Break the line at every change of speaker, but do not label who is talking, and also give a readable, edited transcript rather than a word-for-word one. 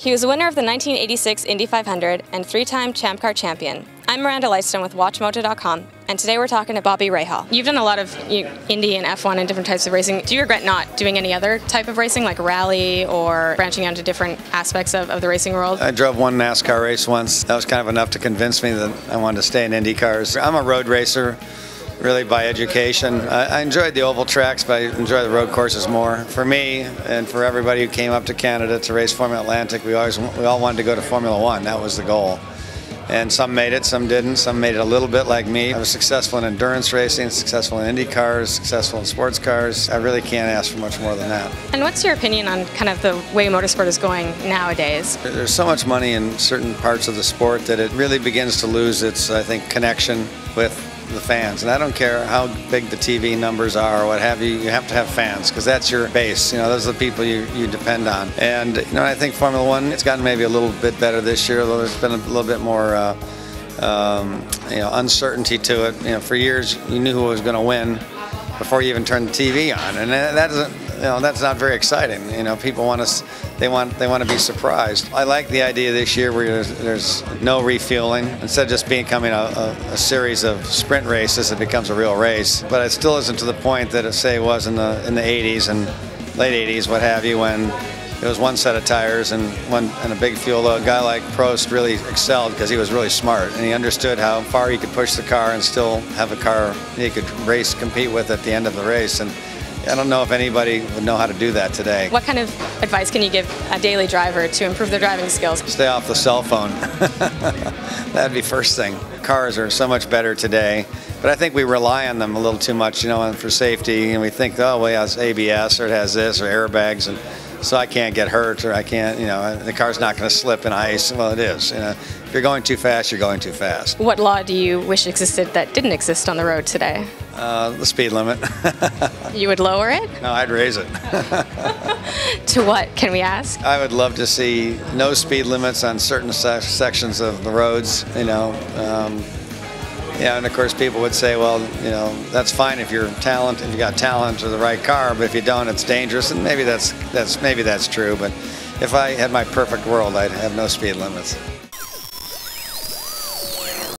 He was the winner of the 1986 Indy 500 and three-time Champ Car champion. I'm Miranda Lightstone with WatchMojo.com, and today we're talking to Bobby Rahal. You've done a lot of Indy and F1 and different types of racing. Do you regret not doing any other type of racing, like rally or branching out into different aspects of the racing world?
I drove one NASCAR race once. That was kind of enough to convince me that I wanted to stay in Indy cars. I'm a road racer, really by education. I enjoyed the oval tracks, but I enjoy the road courses more. For me, and for everybody who came up to Canada to race Formula Atlantic, we all wanted to go to Formula One. That was the goal. And some made it, some didn't. Some made it a little bit like me. I was successful in endurance racing, successful in Indy cars, successful in sports cars. I really can't ask for much more than that.
And what's your opinion on kind of the way motorsport is going nowadays?
There's so much money in certain parts of the sport that it really begins to lose its, I think, connection with the fans. And I don't care how big the TV numbers are or what have you, you have to have fans because that's your base. You know, those are the people you depend on. And you know, I think Formula One, it's gotten maybe a little bit better this year, although there's been a little bit more uncertainty to it. You know, for years you knew who was going to win before you even turned the TV on, and that doesn't, you know, that's not very exciting. You know, people want us, they want to be surprised. I like the idea this year where there's no refueling. Instead of just becoming a series of sprint races, it becomes a real race. But it still isn't to the point that it say was in the 80s and late 80s, what have you, when it was one set of tires and a big fuel. A guy like Prost really excelled because he was really smart and he understood how far he could push the car and still have a car he could compete with at the end of the race. And I don't know if anybody would know how to do that today.
What kind of advice can you give a daily driver to improve their driving skills?
Stay off the cell phone. That'd be first thing. Cars are so much better today, but I think we rely on them a little too much, you know, for safety, and we think, oh, well, it has ABS or it has this or airbags, and so I can't get hurt or I can't, you know, the car's not going to slip in ice. Well, it is. You know, if you're going too fast, you're going too fast.
What law do you wish existed that didn't exist on the road today?
The speed limit.
You would lower it?
No, I'd raise it.
To what, can we ask?
I would love to see no speed limits on certain sections of the roads, you know. Yeah, and of course people would say, well, you know, that's fine if you're talented, if you got talent or the right car, but if you don't, it's dangerous. And maybe that's true. But if I had my perfect world, I'd have no speed limits.